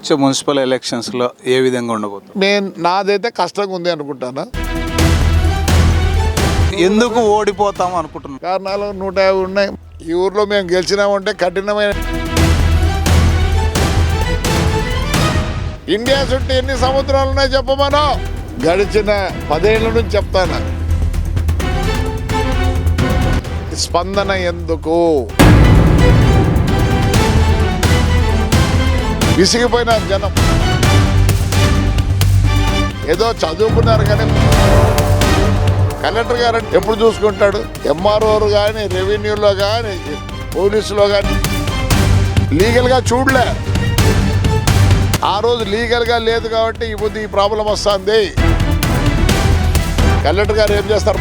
వచ్చే మున్సిపల్ ఎలక్షన్స్లో ఏ విధంగా ఉండబోతుంది? నాదైతే కష్టంగా ఉంది అనుకుంటాను. ఎందుకు ఓడిపోతాం అనుకుంటున్నాం? కారణాలు 150 ఉన్నాయి. ఈ ఊర్లో మేము గెలిచినామంటే కఠినమైన ఇండియా చుట్టూ ఎన్ని సముద్రాలు ఉన్నాయి చెప్పమను. గడిచిన 10 ఏళ్ళ నుంచి చెప్తాను. స్పందన ఎందుకు విసిగిపోయిన జనం ఏదో చదువుకున్నారు కానీ కలెక్టర్ గారు ఎప్పుడు చూసుకుంటాడు? ఎంఆర్ఓలు కానీ రెవెన్యూలో కానీ పోలీసులో కానీ లీగల్గా చూడలే. ఆ రోజు లీగల్గా లేదు కాబట్టి ఇప్పుడు ఈ ప్రాబ్లం వస్తుంది. కలెక్టర్ గారు ఏం చేస్తారు?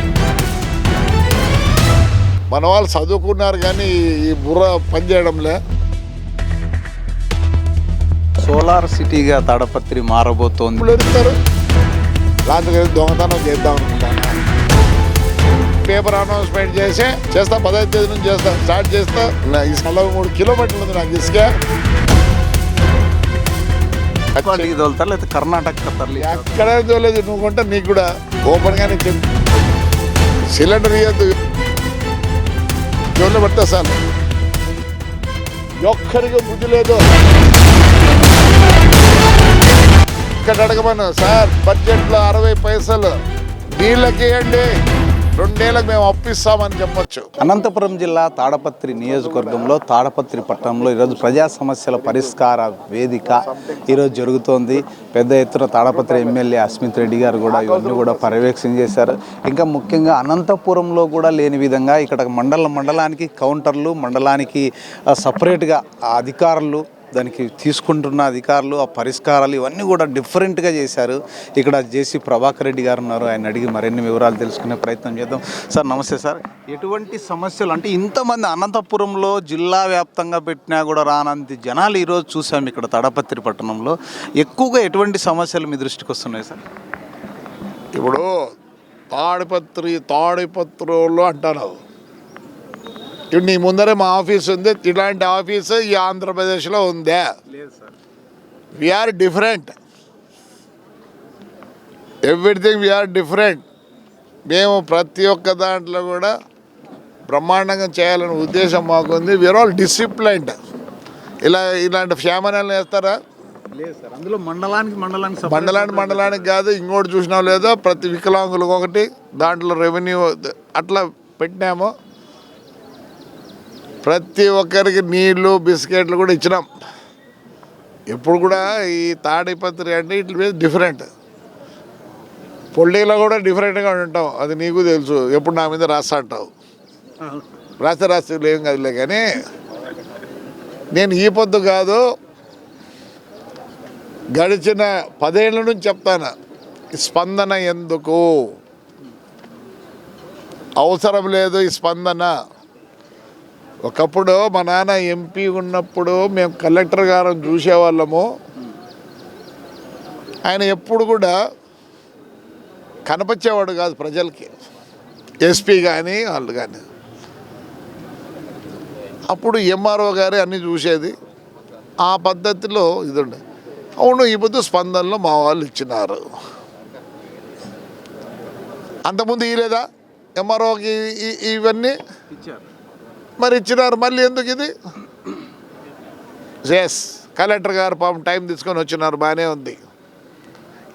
మన వాళ్ళు చదువుకున్నారు కానీ ఈ బుర్ర పనిచేయడంలే. సోలార్ సిటీగా తాడపత్రి మారబోతోంది. ఇప్పుడు ఎదుగుతారు రాత్రి దొంగతనం చేద్దాం అనుకుంటాను. పేపర్ అనౌన్స్మెంట్ చేస్తా 15వ తేదీ నుంచి స్టార్ట్ చేస్తా. 43 కిలోమీటర్లు ఉంది నాకు ఇసుక. తోలుతారు లేదా కర్ణాటక తరలి? ఎక్కడే తోలేదు. నువ్వు కొంటే నీకు కూడా ఓపెన్గా నీకు సిలిండర్ ఇవ్వద్దు. జోన్లో పడితే సార్ ఒక్కరికి బుద్ధి లేదు. ఇక్కడ అడగమను సార్, బడ్జెట్లో 60 పైసలు నీళ్ళకి ఇవ్వండి, 2 ఏళ్ళకి మేము అప్పిస్తామని చెప్పొచ్చు. అనంతపురం జిల్లా తాడపత్రి నియోజకవర్గంలో తాడపత్రి పట్టణంలో ఈరోజు ప్రజా సమస్యల పరిష్కార వేదిక ఈరోజు జరుగుతోంది. పెద్ద ఎత్తున తాడపత్రి ఎమ్మెల్యే అస్మిత్ రెడ్డి గారు కూడా ఇవన్నీ కూడా పర్యవేక్షణ చేశారు. ఇంకా ముఖ్యంగా అనంతపురంలో కూడా లేని విధంగా ఇక్కడ మండలానికి కౌంటర్లు, మండలానికి సపరేట్గా అధికారులు, దానికి తీసుకుంటున్న అధికారులు, ఆ పరిష్కారాలు ఇవన్నీ కూడా డిఫరెంట్గా చేశారు. ఇక్కడ జేసీ ప్రభాకర్ రెడ్డి గారు ఉన్నారు. ఆయన అడిగి మరిన్ని వివరాలు తెలుసుకునే ప్రయత్నం చేద్దాం. సార్ నమస్తే సార్. ఎటువంటి సమస్యలు అంటే ఇంతమంది అనంతపురంలో జిల్లా వ్యాప్తంగా పెట్టినా కూడా రానంత జనాలు ఈరోజు చూసాము ఇక్కడ తాడపత్రి పట్టణంలో. ఎక్కువగా ఎటువంటి సమస్యలు మీ దృష్టికి వస్తున్నాయి సార్? ఇప్పుడు తాడిపత్రిలో అంటారు. ఇప్పుడు నీ ముందరే మా ఆఫీస్ ఉంది. ఇలాంటి ఆఫీసు ఈ ఆంధ్రప్రదేశ్లో ఉందే? We're different. Everything we're different. మేము ప్రతి ఒక్క దాంట్లో కూడా బ్రహ్మాండంగా చేయాలనే ఉద్దేశం మాకుంది. We're all disciplined. ఇలాంటి క్షేమనాలు వేస్తారా? లేదు సార్. అందులో మండలానికి కాదు, ఇంకోటి చూసినా లేదో ప్రతి వికలాంగులకు ఒకటి, దాంట్లో రెవెన్యూ అట్లా పెట్టినాము. ప్రతి ఒక్కరికి నీళ్ళు, బిస్కెట్లు కూడా ఇచ్చినాం. ఎప్పుడు కూడా ఈ తాడిపత్రి అంటే ఇట్ల మీద డిఫరెంట్. పొలిటికల్లో కూడా డిఫరెంట్గా ఉంటాం, అది నీకు తెలుసు. ఎప్పుడు నా మీద రాస్తా అంటావు. రాస్తే ఏం కదలే. కానీ నేను ఈ పొద్దు కాదు, గడిచిన 10 ఏళ్ళ నుంచి చెప్తాను. స్పందన ఎందుకు అవసరం లేదు. ఈ స్పందన ఒకప్పుడు మా నాన్న ఎంపీ ఉన్నప్పుడు మేము కలెక్టర్ గారిని చూసేవాళ్ళము. ఆయన ఎప్పుడు కూడా కనపచ్చేవాడు కాదు ప్రజలకి, ఎస్పీ కానీ వాళ్ళు కానీ. అప్పుడు ఎంఆర్ఓ గారే అన్నీ చూసేది. ఆ పద్ధతిలో ఇది ఉండే. అవును, ఈ పొద్దు స్పందనలో మా వాళ్ళు ఇచ్చినారు. అంతకుముందు ఇవ్వలేదా ఎంఆర్ఓకి ఇవన్నీ? మరి ఇచ్చినారు. మళ్ళీ ఎందుకు ఇది? ఎస్, కలెక్టర్ గారు పాపం టైం తీసుకొని వచ్చినారు, బాగానే ఉంది.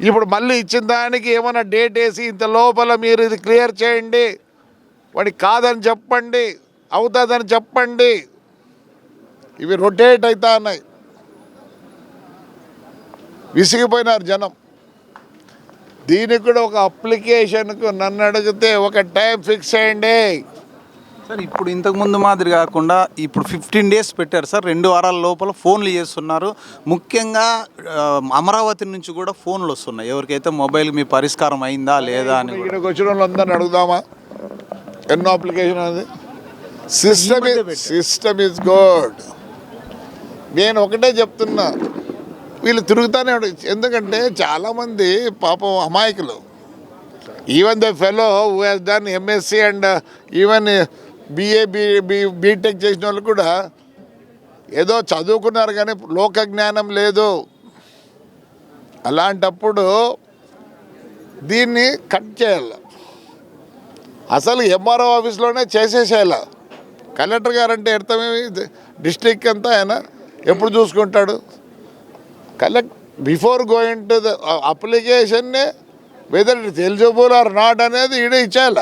ఇప్పుడు మళ్ళీ ఇచ్చిన దానికి ఏమైనా డేట్ వేసి ఇంత లోపల మీరు ఇది క్లియర్ చేయండి, వాడికి కాదని చెప్పండి, అవుతుందని చెప్పండి. ఇవి రొటేట్ అవుతా ఉన్నాయి. విసిగిపోయినారు జనం. దీనికి కూడా ఒక అప్లికేషన్కు నన్ను అడిగితే ఒక టైం ఫిక్స్ చేయండి సార్. ఇప్పుడు ఇంతకుముందు మాదిరి కాకుండా ఇప్పుడు 15 డేస్ పెట్టారు సార్. 2 వారాల లోపల ఫోన్లు చేస్తున్నారు. ముఖ్యంగా అమరావతి నుంచి కూడా ఫోన్లు వస్తున్నాయి. ఎవరికైతే మొబైల్ మీ పరిష్కారం అయిందా లేదా అని. ఇక్కడికి వచ్చిన వాళ్ళందరినీ అడుగుదామా? ఎన్నో అప్లికేషన్ ఉంది. System is good. నేను ఒకటే చెప్తున్నా, వీళ్ళు తిరుగుతానే. ఎందుకంటే చాలామంది పాపం అమాయకులు. Even the fellow who has done MSc and even BA BTech చేసిన వాళ్ళు కూడా ఏదో చదువుకున్నారు కానీ లోక జ్ఞానం లేదు. అలాంటప్పుడు దీన్ని కట్ చేయాలి. అసలు ఎంఆర్ఓ ఆఫీస్లోనే చేసేసేయాలి. కలెక్టర్ గారు అంటే అర్థమేమి, డిస్ట్రిక్ట్ అంతా ఆయన ఎప్పుడు చూసుకుంటాడు? బిఫోర్ గోయింగ్ టు ద అప్లికేషన్నే whether it's eligible or not అనేది ఈడే ఇచ్చేయాల.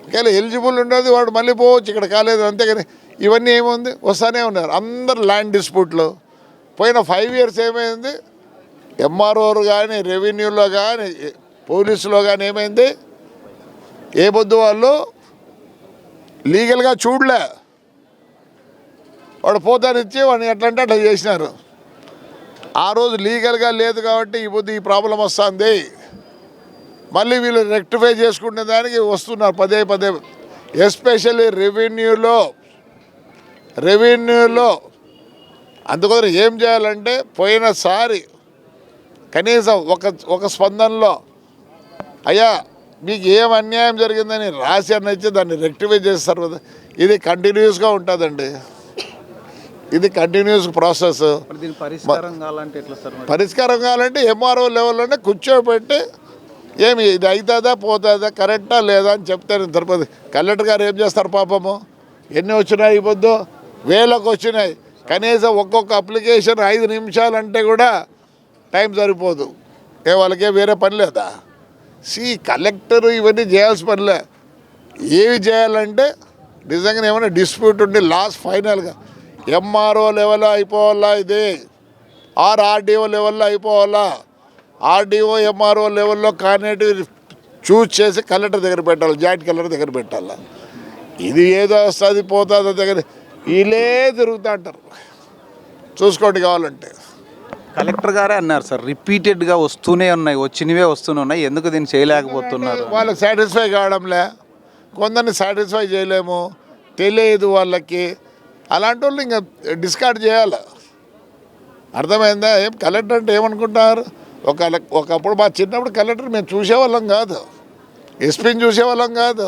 ఒకవేళ ఎలిజిబుల్ ఉండదు వాడు మళ్ళీ పోవచ్చు, ఇక్కడ కాలేదు, అంతేగాని ఇవన్నీ ఏముంది వస్తూనే ఉన్నారు. అందరు ల్యాండ్ డిస్ప్యూట్లు పోయిన 5 years ఏమైంది? ఎంఆర్ఓలు కానీ, రెవెన్యూలో కానీ, పోలీసులో కానీ ఏమైంది? ఏ పొద్దు వాళ్ళు లీగల్గా చూడలే, వాడు పోతానిచ్చి వాడిని ఎట్లంటే అట్లా చేసినారు. ఆ రోజు లీగల్గా లేదు కాబట్టి ఈ పొద్దు ఈ ప్రాబ్లం వస్తుంది. మళ్ళీ వీళ్ళు రెక్టిఫై చేసుకునే దానికి వస్తున్నారు పదే పదే. ఎస్పెషల్లీ రెవెన్యూలో అందుకోసం ఏం చేయాలంటే పోయినసారి కనీసం ఒక స్పందనలో అయ్యా మీకు ఏం అన్యాయం జరిగిందని రాసి అన్నచ్చి దాన్ని రెక్టిఫై చేస్తారు కదా. ఇది కంటిన్యూస్గా ఉంటుందండి, ఇది కంటిన్యూస్ ప్రాసెస్. పరిష్కారం కావాలంటే ఎంఆర్ఓ లెవెల్లోనే కూర్చోబెట్టి ఏమి ఇది అవుతుందా పోతుందా కరెక్టా లేదా అని చెప్తారు తిరుపతి. కలెక్టర్ గారు ఏం చేస్తారు పాపము? ఎన్ని వచ్చినాయి? పొద్దు వేలకు వచ్చినాయి. కనీసం ఒక్కొక్క అప్లికేషన్ 5 నిమిషాలంటే కూడా టైం సరిపోదు. వాళ్ళకే వేరే పని లేదా? కలెక్టర్ ఇవన్నీ చేయాల్సిన పనిలే. ఏవి చేయాలంటే నిజంగా ఏమైనా డిస్ప్యూట్ ఉండి లాస్ట్ ఫైనల్గా ఎంఆర్ఓ లెవెల్లో అయిపోవాలా, ఇది ఆర్డీఓ లెవెల్లో అయిపోవాలా. ఆర్డీఓ ఎంఆర్ఓ లెవెల్లో కానేటివి చూస్ చేసి కలెక్టర్ దగ్గర పెట్టాలి, జాయింట్ కలెక్టర్ దగ్గర పెట్టాలి. ఇది ఏదో వస్తుంది పోతుంది దగ్గర వీళ్ళే తిరుగుతూ అంటారు. చూసుకోండి కావాలంటే. కలెక్టర్ గారే అన్నారు సార్, రిపీటెడ్గా వస్తూనే ఉన్నాయి, వచ్చినవే వస్తూనే ఉన్నాయి, ఎందుకు దీన్ని చేయలేకపోతున్నారు? వాళ్ళకి సాటిస్ఫై కావడంలే, కొందరిని సాటిస్ఫై చేయలేము, తెలియదు వాళ్ళకి. అలాంటి వాళ్ళు ఇంకా డిస్కార్డ్ చేయాలి. అర్థమైందా? ఏం కలెక్టర్ అంటే ఏమనుకుంటున్నారు? ఒకప్పుడు మా చిన్నప్పుడు కలెక్టర్ మేము చూసేవాళ్ళం కాదు, ఎస్పీని చూసేవాళ్ళం కాదు.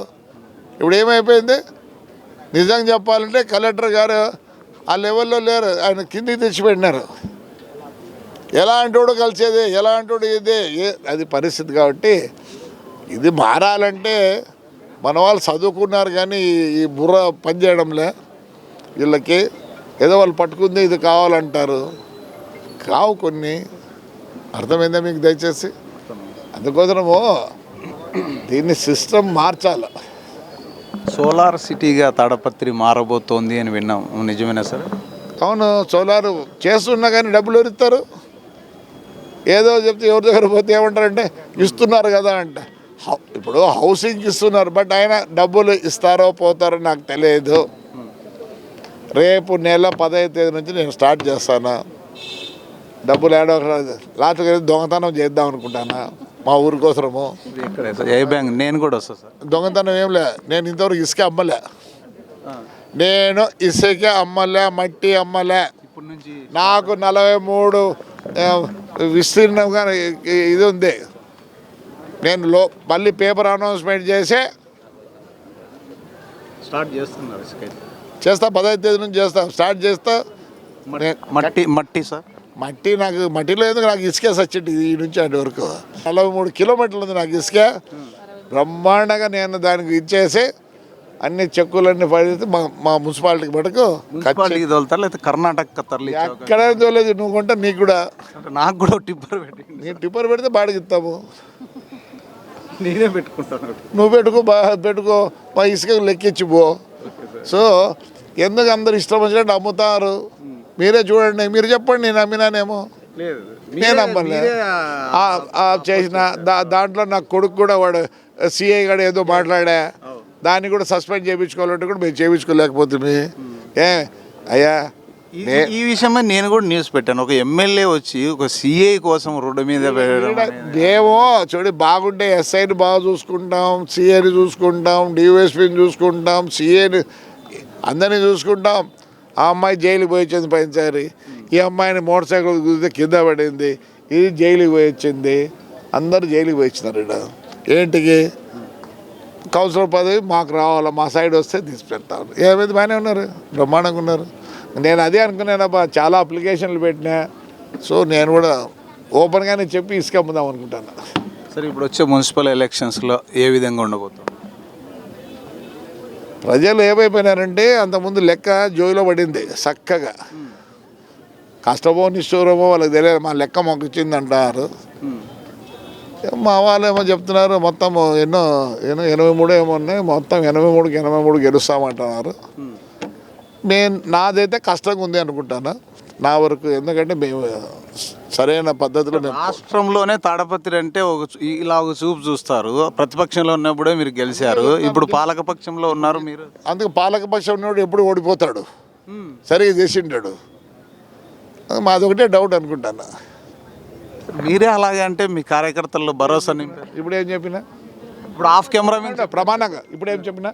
ఇప్పుడు ఏమైపోయింది? నిజంగా చెప్పాలంటే కలెక్టర్ గారు ఆ లెవెల్లో లేరు, ఆయన కిందికి తెచ్చిపెట్టినారు. ఎలాంటి వాడు కలిసేది, ఎలాంటి వాడు ఇదే అది పరిస్థితి. కాబట్టి ఇది మారాలంటే మన వాళ్ళు చదువుకున్నారు కానీ ఈ బుర్ర పనిచేయడంలే వీళ్ళకి. ఏదో వాళ్ళు పట్టుకుంది ఇది కావాలంటారు, కావు కొన్ని. అర్థమైందా మీకు దయచేసి? అందుకోసము దీన్ని సిస్టమ్ మార్చాలి. సోలార్ సిటీగా తాడపత్రి మారబోతోంది అని విన్నాం, నిజమేనా సార్? అవును, సోలారు చేస్తున్నా కానీ డబ్బులు ఎవరిస్తారు? ఏదో చెప్తే ఎవరి దగ్గర పోతే ఏమంటారంటే ఇస్తున్నారు కదా అంటే. ఇప్పుడు హౌసింగ్ ఇస్తున్నారు, బట్ ఆయన డబ్బులు ఇస్తారో పోతారో నాకు తెలియదు. రేపు నెల 15వ తేదీ నుంచి నేను స్టార్ట్ చేస్తాను. డబ్బులు ఏడో లాస్ట్కి దొంగతనం చేద్దాం అనుకుంటాను మా ఊరి కోసము. ఏ బ్యాంక్? నేను కూడా వస్తాను సార్. దొంగతనం ఏం లే, నేను ఇంతవరకు ఇసుక అమ్మలే, నేను ఇసుక అమ్మలే, మట్టి అమ్మలే. ఇప్పటి నుంచి నాకు 43 విస్తీర్ణంగా ఇది ఉంది. నేను మళ్ళీ పేపర్ అనౌన్స్మెంట్ చేసి స్టార్ట్ చేస్తున్నారు. చేస్తా, 15వ తేదీ నుంచి చేస్తా, స్టార్ట్ చేస్తా. మట్టి సార్, మట్టిలో ఎందుకు నాకు ఇసుకే సచ్చింది ఈ నుంచి అటు వరకు 43 కిలోమీటర్లు ఉంది నాకు ఇసుక. బ్రహ్మాండంగా నేను దానికి ఇచ్చేసి అన్ని చెక్కులన్నీ పడితే మా మున్సిపాలిటీకి మటుకు తోలుతారు, లేకపోతే కర్ణాటక తరలి ఎక్కడే తోలేదు. నువ్వు కొంటే నీకు కూడా, నాకు కూడా టిప్పర్ పెట్టి, నేను టిప్పర్ పెడితే బాడికి ఇస్తాము. నేనే పెట్టుకుంటాను. నువ్వు పెట్టుకో మా ఇసుక లెక్కించి పో. సో ఎందుకు అందరు ఇష్టం వచ్చినట్టు అమ్ముతారు? మీరే చూడండి, మీరు చెప్పండి. నేను అమ్మినానేమో, నేను అమ్మలే చేసిన దాంట్లో నా కొడుకు కూడా వాడు సిఐ గారు ఏదో మాట్లాడా, దాన్ని కూడా సస్పెండ్ చేయించుకోవాలంటే కూడా మేము చేయించుకోలేకపోతుంది. అయ్యా ఈ విషయమే నేను కూడా న్యూస్ పెట్టాను. ఒక ఎమ్మెల్యే వచ్చి ఒక సిఐ కోసం రోడ్డు మీద మేము చూడు బాగుంటే ఎస్ఐని బాగా చూసుకుంటాం, సిఐని చూసుకుంటాం, డివైఎస్పీని చూసుకుంటాం, సిఐని అందరినీ చూసుకుంటాం. ఆ అమ్మాయి జైలుకి పోయి వచ్చింది పోయినసారి, ఈ అమ్మాయిని మోటార్ సైకిల్ కూర్చుంటే కింద పడింది, ఇది జైలుకి పోయి వచ్చింది. అందరూ జైలుకి పోయి వచ్చినారు. ఇక్కడ ఏంటికి కౌన్సిలర్ పదవి మాకు రావాలా, మా సైడ్ వస్తే తీసుకెళ్తాను. ఏమైంది? బాగానే ఉన్నారు, బ్రహ్మాండంగా ఉన్నారు. నేను అదే అనుకున్నానబ్బా, చాలా అప్లికేషన్లు పెట్టినా. సో నేను కూడా ఓపెన్గానే చెప్పి ఇసుక అమ్ముదాం అనుకుంటాను. సరే, ఇప్పుడు వచ్చే మున్సిపల్ ఎలక్షన్స్లో ఏ విధంగా ఉండబోతుంది? ప్రజలు ఏమైపోయినారంటే అంతకుముందు లెక్క జోయిలో పడింది చక్కగా. కష్టమో నిష్ఠూరమో వాళ్ళకి తెలియదు, మా లెక్క మాకు ఇచ్చింది అంటారు. మా వాళ్ళు ఏమో చెప్తున్నారు మొత్తం ఎన్నో 83 ఏమో ఉన్నాయి, మొత్తం 83 గెలుస్తామంటున్నారు. నాదైతే కష్టంగా ఉంది అనుకుంటాను నా వరకు. ఎందుకంటే మేము సరైన పద్ధతిలో రాష్ట్రంలోనే తాడపత్రి అంటే ఇలా ఒక చూపు చూస్తారు. ప్రతిపక్షంలో ఉన్నప్పుడే మీరు గెలిచారు, ఇప్పుడు పాలకపక్షంలో ఉన్నారు మీరు. అందుకు పాలకపక్షం ఉన్నప్పుడు ఎప్పుడు ఓడిపోతాడు, సరిగా చేసింటాడు. మాదొకటే డౌట్ అనుకుంటాను. మీరే అలాగే అంటే మీ కార్యకర్తల్లో భరోసా నింపారు. ఇప్పుడు ఏం చెప్పినా, ఇప్పుడు ఆఫ్ కెమెరా మీద ప్రమాణంగా ఇప్పుడు ఏం చెప్పినా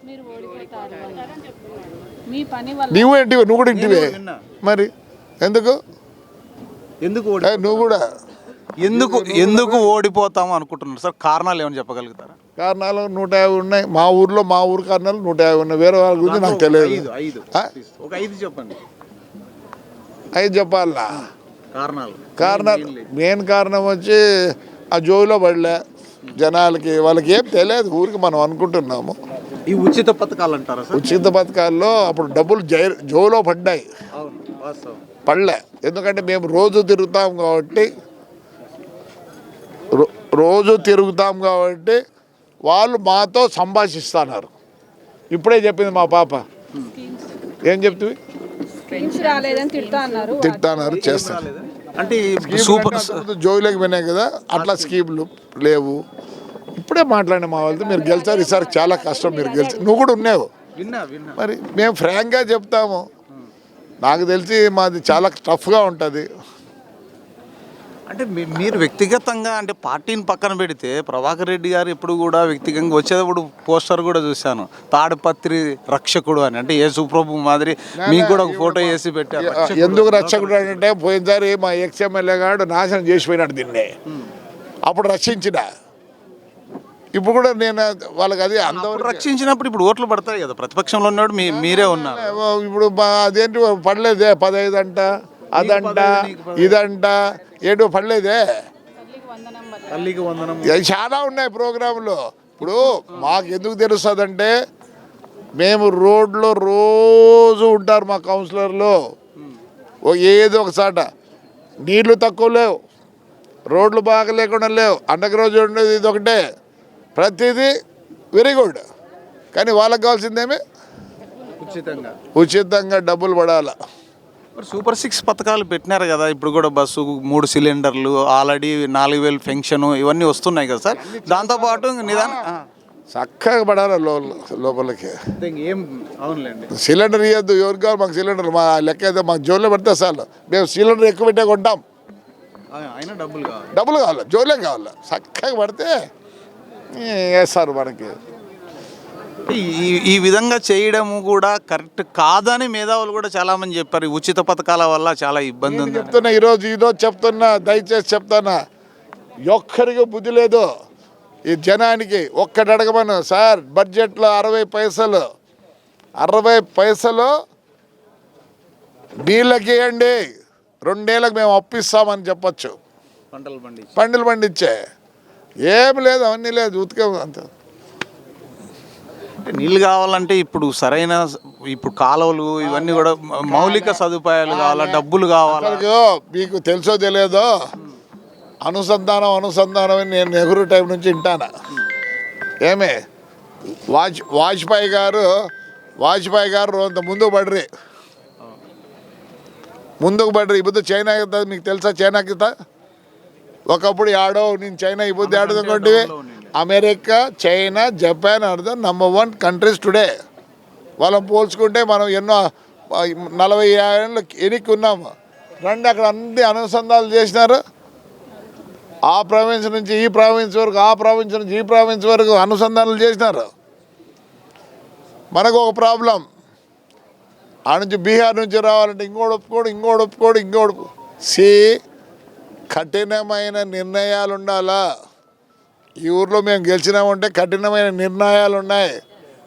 నువ్వేంటి నువ్వు కూడా ఇంటివే మరి ఎందుకు నువ్వు కూడా ఎందుకు ఓడిపోతాము అనుకుంటున్నారు సార్? కారణాలు ఏమైనా చెప్పగలుగుతారా? కారణాలు 150 ఉన్నాయి మా ఊరు కారణాలు 150 ఉన్నాయి. వేరే వాళ్ళ గురించి నాకు తెలియదు. ఒక 5 చెప్పండి. 5 చెప్పాలా? కారణాలు మెయిన్ కారణం వచ్చి ఆ జోయిలో పడలే జనాలకి, వాళ్ళకి ఏం తెలియదు. ఊరికి మనం అనుకుంటున్నాము ఈ ఉచిత పథకాలు అంటారా సార్? ఉచిత పథకాల్లో అప్పుడు డబ్బులు జోలో పడ్డాయి, పడలే. ఎందుకంటే మేము రోజు తిరుగుతాం కాబట్టి వాళ్ళు మాతో సంభాషిస్తున్నారు. ఇప్పుడే చెప్పింది మా పాప. ఏం చెప్తుంది? తిట్టాన్నారు, చేస్తారు. అంటే సూపర్ జోయిలోకి పోయినాయి కదా, అట్లా స్కీములు లేవు. ఇప్పుడే మాట్లాడిన మా వాళ్ళతో, మీరు గెలిచారు ఈసారి చాలా కష్టం, మీరు గెలిచి నువ్వు కూడా ఉన్నావు. మరి మేము ఫ్రాంక్గా చెప్తాము. నాకు తెలిసి మాది చాలా టఫ్గా ఉంటుంది. అంటే మీరు వ్యక్తిగతంగా అంటే పార్టీని పక్కన పెడితే ప్రభాకర్ రెడ్డి గారు ఇప్పుడు కూడా వ్యక్తిగతంగా వచ్చేటప్పుడు పోస్టర్ కూడా చూశాను, తాడిపత్రి రక్షకుడు అని. అంటే యేసుప్రభు మాదిరి మీకు కూడా ఒక ఫోటో వేసి పెట్టారు. ఎందుకు రక్షకుడు అంటే పోయినసారి మా ఎక్స్ఎమ్మెల్యే గారు నాశనం చేసిపోయినాడు దీన్ని, అప్పుడు రక్షించిన. ఇప్పుడు కూడా నేను వాళ్ళకి అది అంతవరకు రక్షించినప్పుడు ఇప్పుడు ఓట్లు పడతాయి కదా, ప్రతిపక్షంలో ఉన్నాడు మీరే ఉన్నారు. ఇప్పుడు అదేంటి పడలేదే 15 అంట, అదంట ఇదంట, ఏంటో పడలేదే. చాలా ఉన్నాయి ప్రోగ్రాంలు. ఇప్పుడు మాకు ఎందుకు తెలుస్తుందంటే మేము రోడ్లో రోజు ఉంటారు మా కౌన్సిలర్లు. ఏదో ఒక చాట నీళ్లు తక్కువ లేవు, రోడ్లు బాగా లేకుండా లేవు, అండర్గ్రౌండ్ ఉండేది ఇది ఒకటే, ప్రతిదీ వెరీ గుడ్. కానీ వాళ్ళకి కావాల్సిందేమి ఉచితంగా డబ్బులు పడాలి. సూపర్ 6 పథకాలు పెట్టినారు కదా, ఇప్పుడు కూడా బస్సు 3 సిలిండర్లు, ఆల్రెడీ 4000 పెన్షన్, ఇవన్నీ వస్తున్నాయి కదా సార్. దాంతోపాటు నిదానం చక్కగా పడాలి లోపలికి. అవునులేండి, సిలిండర్ ఇవ్వద్దు ఎవరికి కావాలి మాకు సిలిండర్. మా లెక్క అయితే మాకు జోల్లో పెడితే చాలు, మేము సిలిండర్ ఎక్కువ పెట్టే కొంటాం. డబ్బులు కావాలి, జోలే కావాలి, చక్కగా పడితే వేస్తారు మనకి. ఈ విధంగా చేయడము కూడా కరెక్ట్ కాదని మేధావులు కూడా చాలా మంది చెప్పారు. ఉచిత పథకాల వల్ల చాలా ఇబ్బంది ఉంది చెప్తున్నా. ఈరోజు చెప్తున్నా, దయచేసి చెప్తున్నా, ఒక్కరికి బుద్ధి లేదు ఈ జనానికి. ఒక్కటి అడగమను సార్, బడ్జెట్లో 60 పైసలు నీళ్ళకి ఇవ్వండి, 2 ఏళ్ళకి మేము అప్పిస్తామని చెప్పచ్చు. పంటలు పండించే ఏమి లేదు, అవన్నీ లేదు, ఉతికే అంత. నీళ్ళు కావాలంటే ఇప్పుడు సరైన కాలువలు ఇవన్నీ కూడా మౌలిక సదుపాయాలు కావాలా, డబ్బులు కావాలా? మీకు తెలుసో తెలియదో, అనుసంధానం అని నేను నెహ్రూ టైం నుంచి వింటాను. ఏమే వాజ్పేయి గారు అంత ముందుకు పడ్రి ఇప్పుడు చైనా మీకు తెలుసా? చైనాకి ఒకప్పుడు నేను చైనా ఇప్పుడు ఆడుతుంటే America, China, Japan are the number 1 countries today. వాళ్ళని పోల్చుకుంటే మనం ఎన్నో 40-50 ఏళ్ళు ఎనికి ఉన్నాము. రండి, అక్కడ అన్ని అనుసంధానాలు చేసినారు. ఆ ప్రావిన్స్ నుంచి ఈ ప్రావిన్స్ వరకు, ఆ ప్రావిన్స్ నుంచి ఈ ప్రావిన్స్ వరకు అనుసంధానాలు చేసినారు. మనకు ఒక ప్రాబ్లం, ఆ నుంచి బీహార్ నుంచి రావాలంటే ఇంకోటి ఒప్పుకోడు. కఠినమైన నిర్ణయాలు ఉండాలా. ఈ ఊర్లో మేము గెలిచినామంటే కఠినమైన నిర్ణయాలు ఉన్నాయి.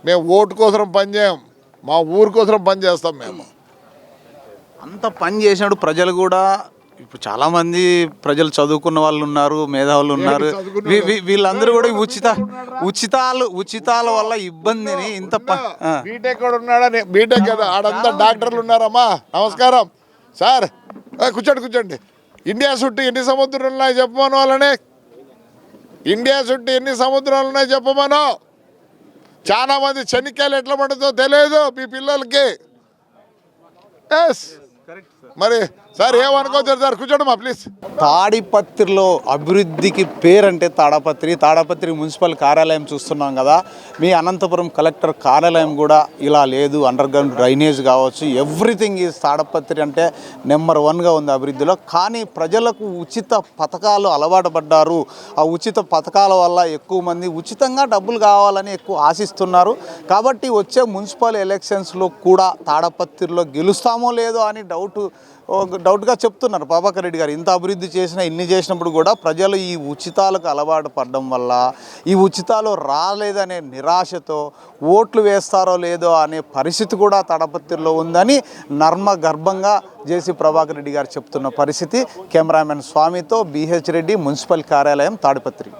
మేము ఓటు కోసం పనిచేయం, మా ఊరి కోసం పనిచేస్తాం. మేము అంత పని చేసినప్పుడు ప్రజలు కూడా ఇప్పుడు చాలా మంది ప్రజలు చదువుకున్న వాళ్ళు ఉన్నారు, మేధావులు ఉన్నారు. వీళ్ళందరూ కూడా ఈ ఉచితాల వల్ల ఇబ్బందిని బీటెక్ కూడా ఉన్నాడని బీటెక్ కదా ఆడంతా డాక్టర్లు ఉన్నారమ్మా. నమస్కారం సార్, కూర్చోండి. ఇండియా చుట్టూ ఎన్ని సముద్రాలు ఉన్నాయి చెప్పమను వాళ్ళని. ఇండియా చుట్టూ ఎన్ని సముద్రాలు ఉన్నాయి చెప్పమను. చాలా మంది చెనిక్కాయలు ఎట్లా పడుతుందో తెలియదు మీ పిల్లలకి. ఎస్ మరి సార్ ఏమనుకోవచ్చు సార్, కూర్చోండి ప్లీజ్. తాడిపత్రిలో అభివృద్ధికి పేరంటే తాడపత్రి మున్సిపల్ కార్యాలయం చూస్తున్నాం కదా. మీ అనంతపురం కలెక్టర్ కార్యాలయం కూడా ఇలా లేదు. అండర్ గ్రౌండ్ డ్రైనేజ్ కావచ్చు, ఎవ్రీథింగ్ ఈజ్ తాడపత్రి అంటే నెంబర్ 1గా ఉంది అభివృద్ధిలో. కానీ ప్రజలకు ఉచిత పథకాలు అలవాటు పడ్డారు. ఆ ఉచిత పథకాల వల్ల ఎక్కువ మంది ఉచితంగా డబ్బులు కావాలని ఎక్కువ ఆశిస్తున్నారు. కాబట్టి వచ్చే మున్సిపల్ ఎలక్షన్స్లో కూడా తాడపత్రిలో గెలుస్తామో లేదో అని డౌట్గా చెప్తున్నారు ప్రభాకర్ రెడ్డి గారు. ఇంత అభివృద్ధి చేసినా, ఇన్ని చేసినప్పుడు కూడా ప్రజలు ఈ ఉచితాలకు అలవాటు పడడం వల్ల, ఈ ఉచితాలు రాలేదనే నిరాశతో ఓట్లు వేస్తారో లేదో అనే పరిస్థితి కూడా తాడపత్రిలో ఉందని నర్మగర్భంగా జేసీ ప్రభాకర్ రెడ్డి గారు చెప్తున్న పరిస్థితి. కెమెరామెన్ స్వామితో BH రెడ్డి, మున్సిపల్ కార్యాలయం, తాడిపత్రి.